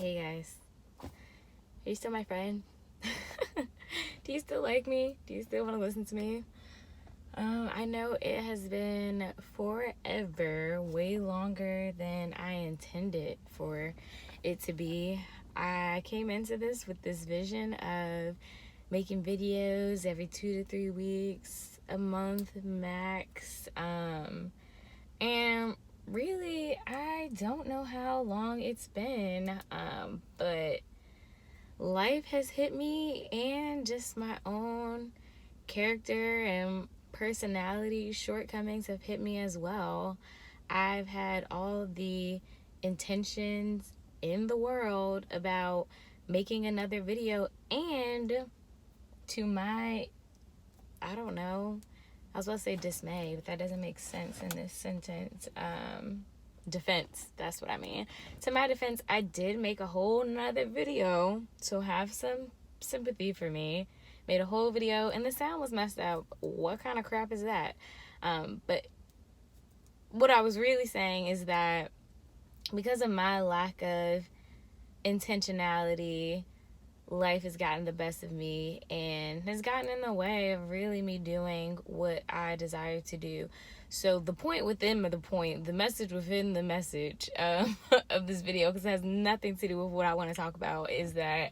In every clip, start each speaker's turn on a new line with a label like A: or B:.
A: Hey guys, are you still my friend? Do you still like me? Do you still want to listen to me? I know it has been forever, way longer than I intended for it to be. I came into this with this vision of making videos every 2 to 3 weeks, a month max. And really, I don't know how long it's been, but life has hit me, and just my own character and personality shortcomings have hit me as well. I've had all the intentions in the world about making another video, and to my, I don't know, I was about to say dismay, but that doesn't make sense in this sentence. Defense, that's what I mean. To my defense, I did make a whole nother video, so have some sympathy for me. Made a whole video and the sound was messed up. What kind of crap is that? But what I was really saying is that because of my lack of intentionality, life has gotten the best of me and has gotten in the way of really me doing what I desire to do. So the point within the point, the message within the message of this video, because it has nothing to do with what I want to talk about, is that,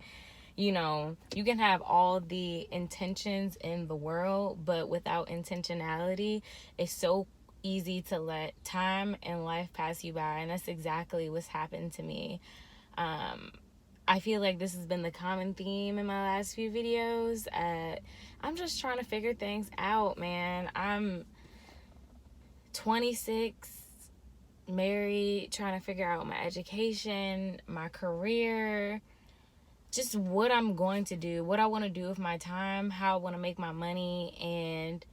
A: you know, you can have all the intentions in the world, but without intentionality, it's so easy to let time and life pass you by. And that's exactly what's happened to me. I feel like this has been the common theme in my last few videos. I'm just trying to figure things out, man. I'm 26, married, trying to figure out my education, my career, just what I'm going to do, what I want to do with my time, how I want to make my money, and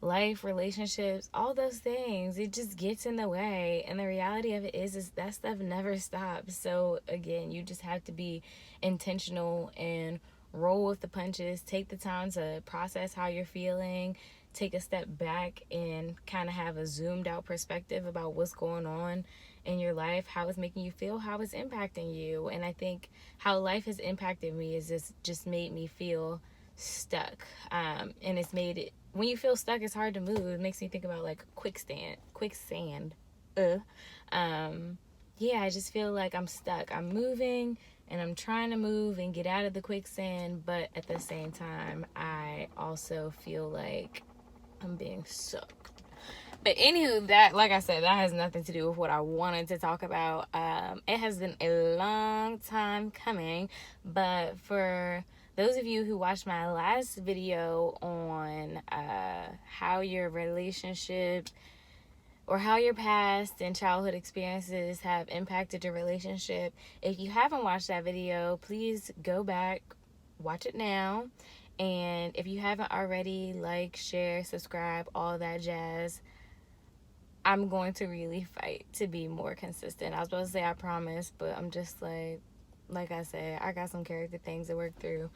A: life, relationships, all those things. It just gets in the way, and the reality of it is that stuff never stops. So again, you just have to be intentional and roll with the punches. Take the time to process how you're feeling, take a step back and kind of have a zoomed out perspective about what's going on in your life, how it's making you feel, how it's impacting you. And I think how life has impacted me is just made me feel stuck, and it's made it, when you feel stuck, it's hard to move. It makes me think about like quicksand. Yeah, I just feel like I'm stuck. I'm moving and I'm trying to move and get out of the quicksand, but at the same time, I also feel like I'm being sucked. But anywho, that, like I said, that has nothing to do with what I wanted to talk about. It has been a long time coming, but for those of you who watched my last video on how your relationship or how your past and childhood experiences have impacted your relationship, if you haven't watched that video, please go back, watch it now. And if you haven't already, like, share, subscribe, all that jazz. I'm going to really fight to be more consistent. I was supposed to say I promise, but I'm just like I said, I got some character things to work through.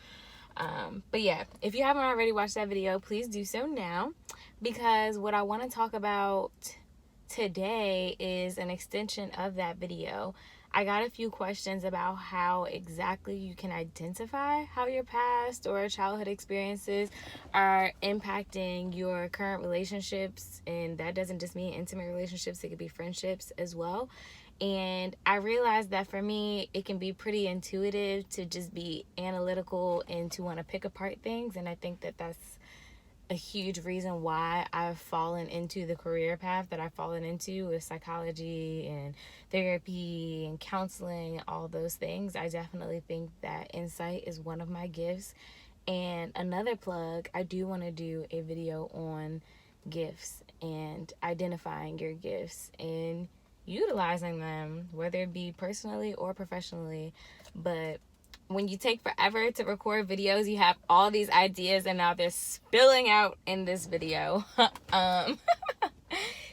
A: But yeah, if you haven't already watched that video, please do so now, because what I want to talk about today is an extension of that video. I got a few questions about how exactly you can identify how your past or childhood experiences are impacting your current relationships, and that doesn't just mean intimate relationships, it could be friendships as well. And I realized that for me, it can be pretty intuitive to just be analytical and to want to pick apart things, and I think that that's a huge reason why I've fallen into the career path that I've fallen into with psychology and therapy and counseling, all those things. I definitely think that insight is one of my gifts. And another plug, I do want to do a video on gifts and identifying your gifts and utilizing them, whether it be personally or professionally. But when you take forever to record videos, you have all these ideas and now they're spilling out in this video.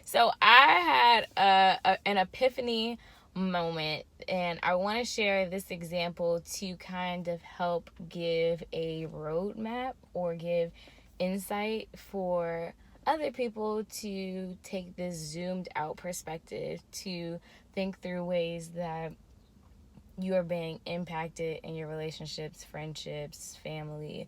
A: So I had an epiphany moment, and I want to share this example to kind of help give a roadmap or give insight for other people to take this zoomed out perspective, to think through ways that you are being impacted in your relationships, friendships, family,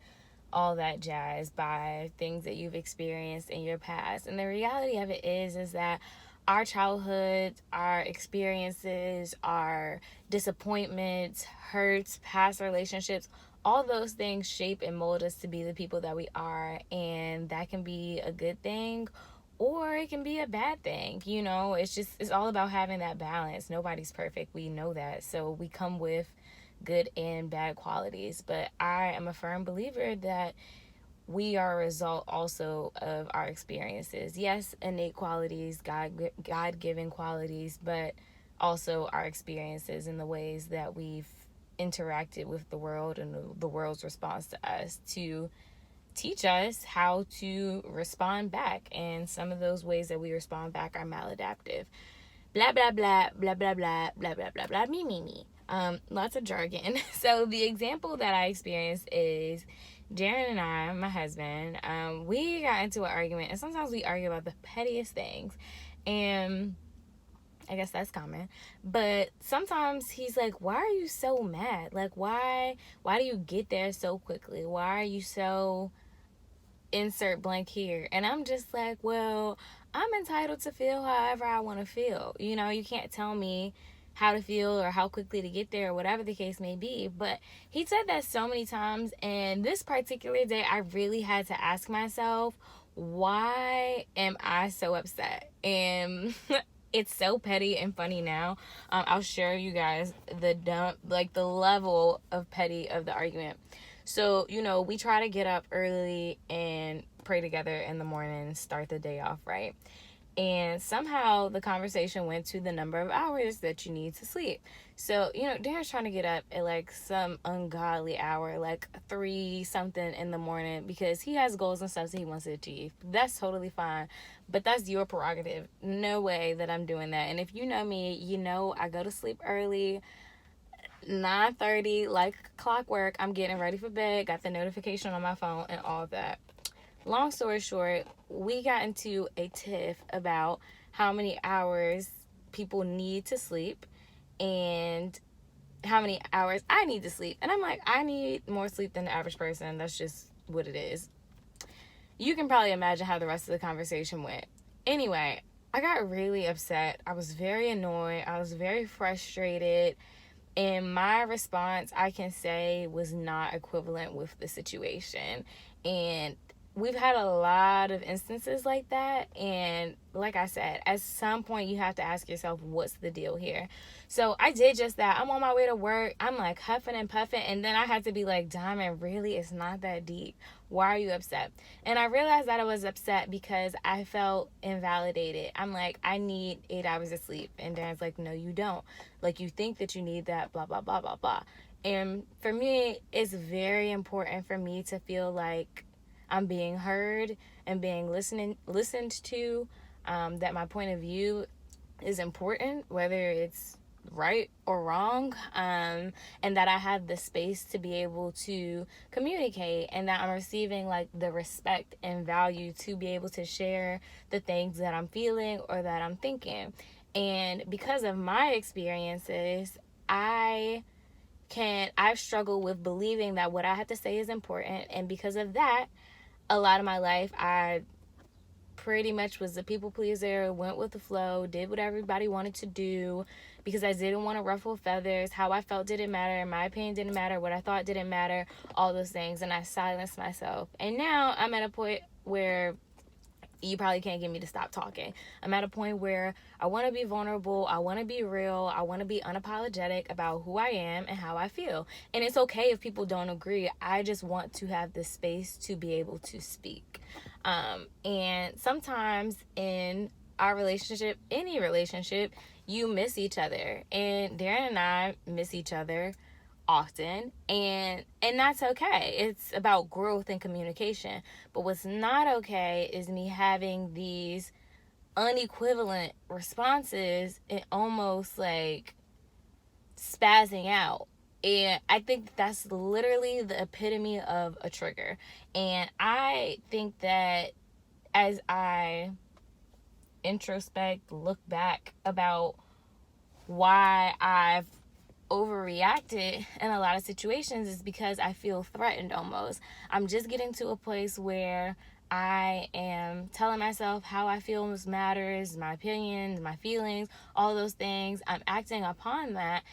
A: all that jazz by things that you've experienced in your past. And the reality of it is that our childhoods, our experiences, our disappointments, hurts, past relationships, all those things shape and mold us to be the people that we are. And that can be a good thing or it can be a bad thing. It's all about having that balance. Nobody's perfect. We know that. So we come with good and bad qualities. But I am a firm believer that we are a result also of our experiences. Yes, innate qualities, God-given qualities, but also our experiences and the ways that we've interacted with the world and the world's response to us to teach us how to respond back. And some of those ways that we respond back are maladaptive. Blah, blah, blah, blah, blah, blah, blah, blah, blah, blah, me. Lots of jargon. So the example that I experienced is Darren and I, my husband, we got into an argument, and sometimes we argue about the pettiest things, and I guess that's common. But sometimes he's like, "Why are you so mad? Like, why do you get there so quickly? Why are you so insert blank here?" And I'm just like, well, I'm entitled to feel however I want to feel. You can't tell me how to feel or how quickly to get there or whatever the case may be. But he said that so many times, and this particular day I really had to ask myself, why am I so upset? And it's so petty and funny now. I'll share you guys the level of petty of the argument. So, we try to get up early and pray together in the morning, start the day off right. And somehow the conversation went to the number of hours that you need to sleep. So, Darren's trying to get up at like some ungodly hour, like 3 something in the morning, because he has goals and stuff that he wants to achieve. That's totally fine. But that's your prerogative. No way that I'm doing that. And if you know me, I go to sleep early. 9:30, like clockwork, I'm getting ready for bed, got the notification on my phone and all of that. Long story short, we got into a tiff about how many hours people need to sleep and how many hours I need to sleep. And I'm like, I need more sleep than the average person. That's just what it is. You can probably imagine how the rest of the conversation went. Anyway, I got really upset. I was very annoyed. I was very frustrated. And my response, I can say, was not equivalent with the situation. And we've had a lot of instances like that. And like I said, at some point you have to ask yourself, what's the deal here? So I did just that. I'm on my way to work. I'm like huffing and puffing. And then I had to be like, Diamond, really? It's not that deep. Why are you upset? And I realized that I was upset because I felt invalidated. I'm like, I need 8 hours of sleep. And Darren's like, no, you don't. Like, you think that you need that, blah, blah, blah, blah, blah. And for me, it's very important for me to feel like I'm being heard and being listened to, that my point of view is important, whether it's right or wrong, and that I have the space to be able to communicate, and that I'm receiving like the respect and value to be able to share the things that I'm feeling or that I'm thinking. And because of my experiences, I've struggled with believing that what I have to say is important, and because of that, a lot of my life I pretty much was a people pleaser, went with the flow, did what everybody wanted to do because I didn't want to ruffle feathers. How I felt didn't matter, my opinion didn't matter, what I thought didn't matter, all those things, and I silenced myself. And now I'm at a point where you probably can't get me to stop talking. I'm at a point where I want to be vulnerable, I want to be real, I want to be unapologetic about who I am and how I feel. And it's okay if people don't agree. I just want to have the space to be able to speak. And sometimes in our relationship, any relationship, you miss each other. And Darren and I miss each other often, and that's okay. It's about growth and communication. But what's not okay is me having these unequivalent responses and almost like spazzing out. And I think that's literally the epitome of a trigger. And I think that as I introspect, look back about why I've overreacted in a lot of situations is because I feel threatened almost. I'm just getting to a place where I am telling myself how I feel matters, my opinions, my feelings, all those things. I'm acting upon that.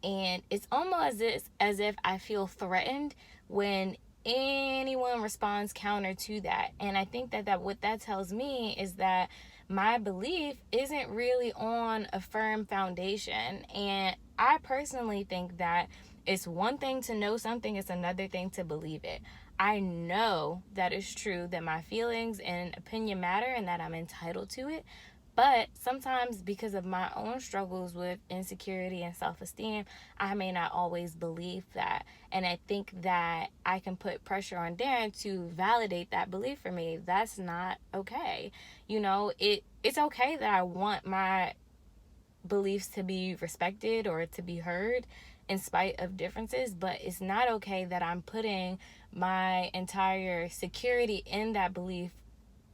A: And it's almost as if I feel threatened when anyone responds counter to that. And I think that what that tells me is that my belief isn't really on a firm foundation. And I personally think that it's one thing to know something, it's another thing to believe it. I know that it's true that my feelings and opinion matter and that I'm entitled to it. But sometimes, because of my own struggles with insecurity and self esteem, I may not always believe that. And I think that I can put pressure on Darren to validate that belief for me. That's not okay. It's okay that I want my beliefs to be respected or to be heard in spite of differences, but it's not okay that I'm putting my entire security in that belief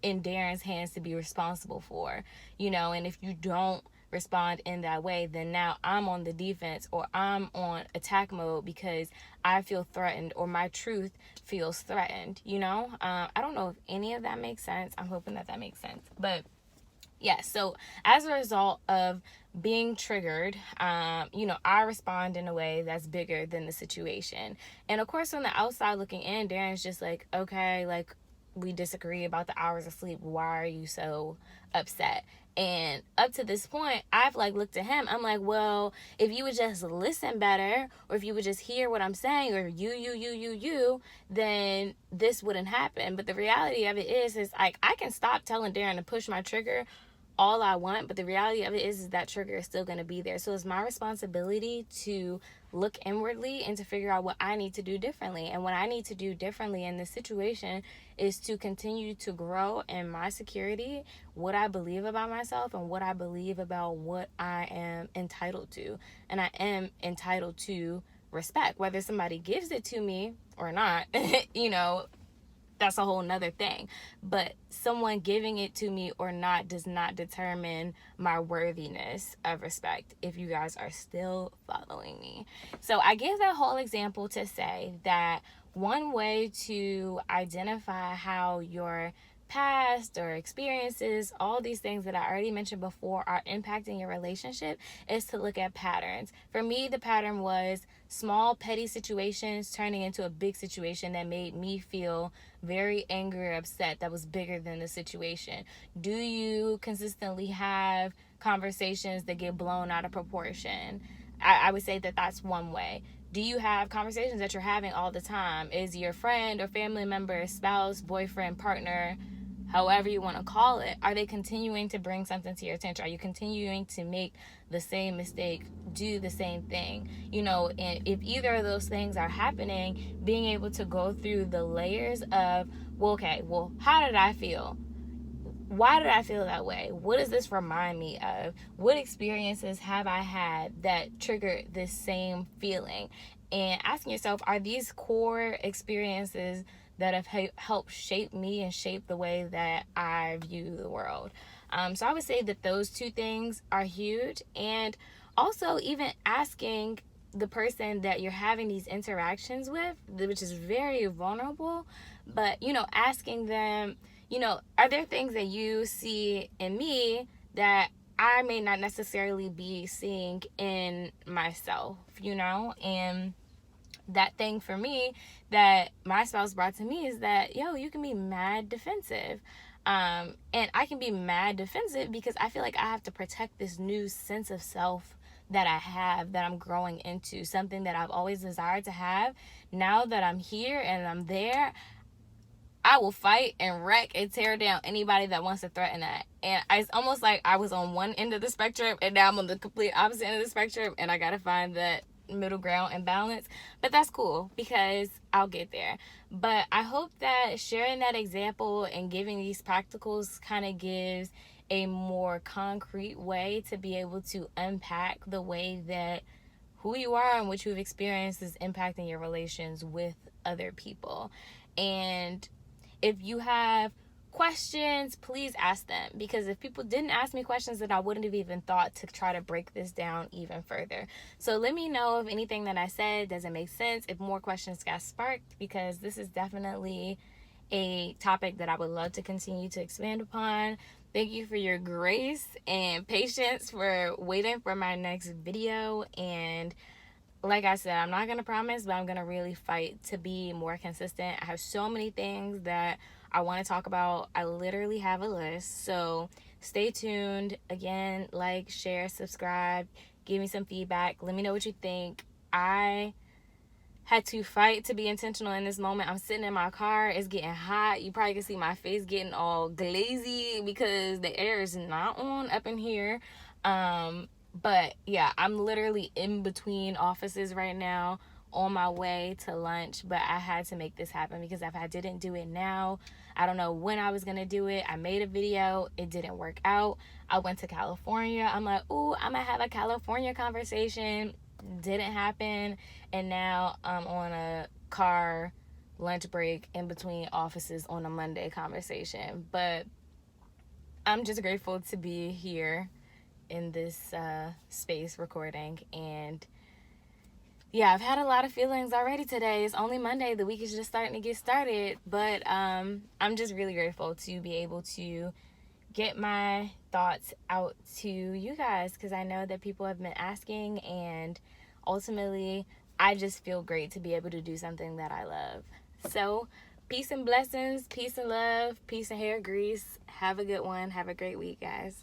A: in Darren's hands to be responsible for, and if you don't respond in that way, then now I'm on the defense or I'm on attack mode because I feel threatened or my truth feels threatened, I don't know if any of that makes sense. I'm hoping that makes sense. But yeah, so as a result of being triggered, I respond in a way that's bigger than the situation. And of course, on the outside looking in, Darren's just like, okay, like, we disagree about the hours of sleep. Why are you so upset? And up to this point, I've looked at him. I'm like, well, if you would just listen better, or if you would just hear what I'm saying, or you, then this wouldn't happen. But the reality of it is I can stop telling Darren to push my trigger all I want, but the reality of it is that trigger is still going to be there. So it's my responsibility to look inwardly and to figure out what I need to do differently. And what I need to do differently in this situation is to continue to grow in my security, what I believe about myself, and what I believe about what I am entitled to. And I am entitled to respect, whether somebody gives it to me or not. That's a whole nother thing. But someone giving it to me or not does not determine my worthiness of respect, if you guys are still following me. So I gave that whole example to say that one way to identify how your past or experiences, all these things that I already mentioned before, are impacting your relationship is to look at patterns. For me, the pattern was small petty situations turning into a big situation that made me feel very angry or upset that was bigger than the situation. Do you consistently have conversations that get blown out of proportion? I would say that that's one way. Do you have conversations that you're having all the time? Is your friend or family member, spouse, boyfriend, partner, however you want to call it, are they continuing to bring something to your attention? Are you continuing to make the same mistake, do the same thing? And if either of those things are happening, being able to go through the layers of, how did I feel? Why did I feel that way? What does this remind me of? What experiences have I had that triggered this same feeling? And asking yourself, are these core experiences that have helped shape me and shape the way that I view the world? So I would say that those two things are huge. And also even asking the person that you're having these interactions with, which is very vulnerable, but, asking them, are there things that you see in me that I may not necessarily be seeing in myself, And that thing for me that my spouse brought to me is that, you can be mad defensive. And I can be mad defensive because I feel like I have to protect this new sense of self that I have, that I'm growing into, something that I've always desired to have. Now that I'm here and I'm there, I will fight and wreck and tear down anybody that wants to threaten that. And it's almost like I was on one end of the spectrum and now I'm on the complete opposite end of the spectrum, and I gotta find that middle ground and balance. But that's cool because I'll get there. But I hope that sharing that example and giving these practicals kind of gives a more concrete way to be able to unpack the way that who you are and what you've experienced is impacting your relations with other people. And if you have questions, please ask them, because if people didn't ask me questions, then I wouldn't have even thought to try to break this down even further. So let me know if anything that I said doesn't make sense, if more questions got sparked, because this is definitely a topic that I would love to continue to expand upon. Thank you for your grace and patience for waiting for my next video. And like I said, I'm not going to promise, but I'm going to really fight to be more consistent. I have so many things that I want to talk about. I literally have a list. So stay tuned. Again, like, share, subscribe, give me some feedback. Let me know what you think. I had to fight to be intentional in this moment. I'm sitting in my car. It's getting hot. You probably can see my face getting all glazy because the air is not on up in here. But yeah, I'm literally in between offices right now on my way to lunch, but I had to make this happen because if I didn't do it now, I don't know when I was going to do it. I made a video. It didn't work out. I went to California. I'm like, ooh, I'm going to have a California conversation. Didn't happen. And now I'm on a car lunch break in between offices on a Monday conversation. But I'm just grateful to be here in this space recording. And yeah, I've had a lot of feelings already today. It's only Monday. The week is just starting to get started. But I'm just really grateful to be able to get my thoughts out to you guys, because I know that people have been asking, and ultimately I just feel great to be able to do something that I love. So peace and blessings, peace and love, peace and hair grease. Have a good one. Have a great week, guys.